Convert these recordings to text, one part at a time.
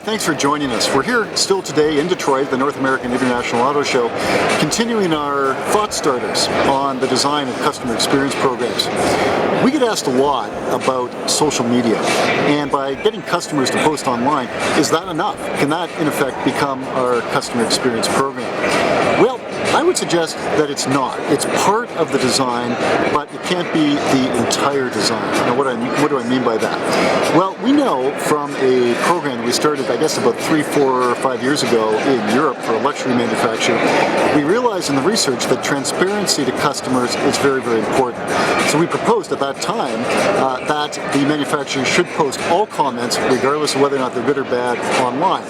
thanks for joining us. We're here still today in Detroit, the North American International Auto Show, continuing our thought starters on the design of customer experience programs. We get asked a lot about social media, and by getting customers to post online, is that enough? Can that, in effect, become our customer experience program? Well, I would suggest that it's not. It's part of the design, but it can't be the entire design. Now, what do I mean by that? Well, we know from a program we started, I guess, about 3, 4, or 5 years ago in Europe for a luxury manufacturer. We realized in the research that transparency to customers is very, very important. So we proposed at that time that the manufacturer should post all comments, regardless of whether or not they're good or bad, online.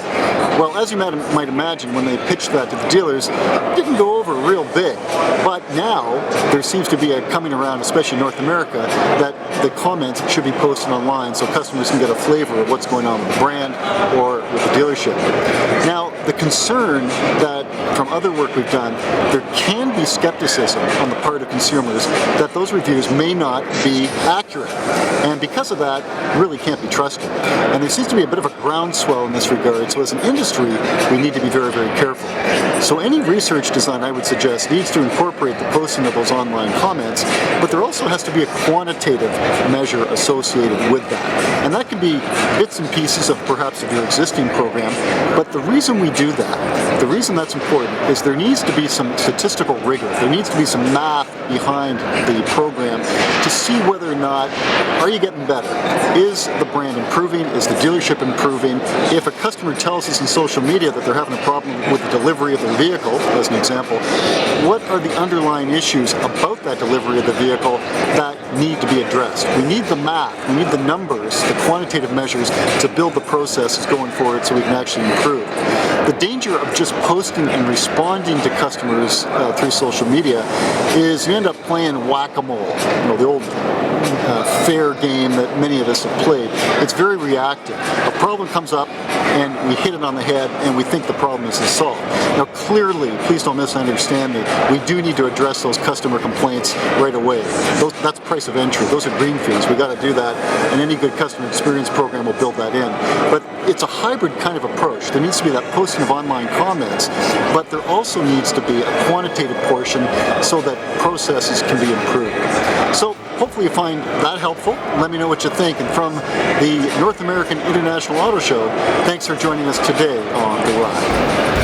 Well, as you might imagine, when they pitched that to the dealers, it didn't go over real big. But now there seems to be a coming around, especially in North America, that the comments should be posted online so customers can get a flavor of what's going on with the brand or with the dealership. Now, the concern that from other work we've done, there can be skepticism on the part of consumers that those reviews may not be accurate. And because of that, really can't be trusted. And there seems to be a bit of a groundswell in this regard, so as an industry, we need to be very, very careful. So any research design, I would suggest, needs to incorporate the posting of those online comments, but there also has to be a quantitative measure associated with that. And that can be bits and pieces of perhaps of your existing program, but the reason we do that, the reason that's important, is there needs to be some statistical rigor. There needs to be some math behind the program to see whether or not, are you getting better? Is the brand improving? Is the dealership improving? If a customer tells us in social media that they're having a problem with the delivery of their vehicle, as an example, what are the underlying issues about that delivery of the vehicle that need to be addressed? We need the math, we need the numbers, the quantitative measures to build the processes going forward so we can actually improve. The danger of just posting and responding to customers through social media is you end up playing whack-a-mole, the old fair game that many of us have played. It's very reactive. A problem comes up and we hit it on the head and we think the problem is solved. Now clearly, please don't misunderstand me, we do need to address those customer complaints right away. That's price of entry. Those are green fees. We got to do that, and any good customer experience program will build that in. But it's a hybrid kind of approach. There needs to be that posting of online comments, but there also needs to be a quantitative portion so that processes can be improved. So hopefully you find that helpful. Let me know what you think. And from the North American International Auto Show, thanks for joining us today on The Ride.